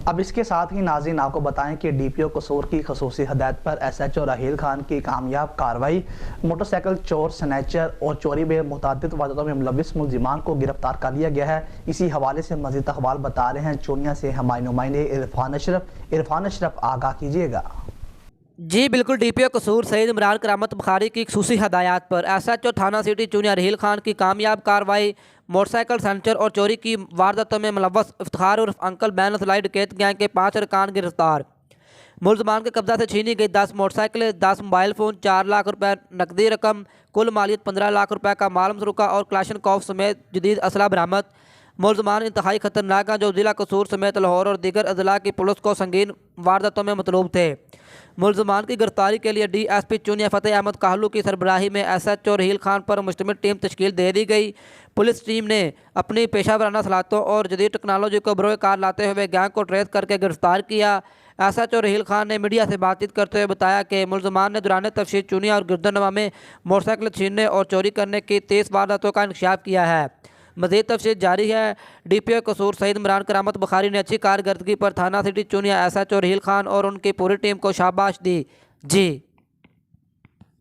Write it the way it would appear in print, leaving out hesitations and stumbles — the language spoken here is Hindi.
अब इसके साथ ही नाज़रीन आपको बताएं कि डीपीओ कसूर की खसूसी हदायत पर एसएचओ राहील खान की कामयाब कार्रवाई। मोटरसाइकिल चोर, स्नैचर और चोरी में मुतअद्दिद वारदातों में मुलविस मुलजिमान को गिरफ्तार कर लिया गया है। इसी हवाले से मज़ीद अखबार बता रहे हैं। चूनिया से हमारे नुमाइंदे इरफान अशरफ आगाह कीजिएगा। जी बिल्कुल, डीपीओ कसूर सईद इमरान करामत बुखारी की खसूसी हदायत पर एसएचओ थाना सिटी चूनिया राहील खान की कामयाब कार्रवाई। मोटरसाइकिल सेंचर और चोरी की वारदातों में मुलव्वस इफ्तिखार उर्फ अंकल बैन सलाई डकैत गैंग के 5 अरकान गिरफ्तार। मुलजमान के कब्जा से छीनी गई 10 मोटरसाइकिल, 10 मोबाइल फ़ोन, 4 लाख रुपए नकदी रकम, कुल मालियत 15 लाख रुपए का माल मसरूका और क्लाशनकॉफ समेत जदीद असला बरामद। मुलजमान इंतहाई खतरनाक हैं जो जिला कसूर समेत लाहौर और दीगर अजला की पुलिस को संगीन वारदातों में मतलूब थे। मुलजमान की गिरफ्तारी के लिए डीएसपी चूनिया फ़तेह अहमद काहलू की सरबराही में एसएचओ राहील खान पर मुश्तमिल टीम तश्कील दे दी गई। पुलिस टीम ने अपनी पेशा वराना सलाहियतों और जदीद टेक्नोलॉजी को बरोए कार लाते हुए गैंग को ट्रेस करके गिरफ्तार किया। एसएचओ राहील खान ने मीडिया से बातचीत करते हुए बताया कि मुलजमान ने दौरान तफ्तीश चूनिया और गिरदनवा में मोटरसाइकिल छीनने और चोरी करने की 23 वारदातों का इंकशाफ किया है। मज़ीद तफ्तीश जारी है। डीपीओ कसूर सईद इमरान करामत बुखारी ने अच्छी कारकर्दगी पर थाना सिटी चूनिया एसएचओ राहील खान और उनकी पूरी टीम को शाबाश दी। जी।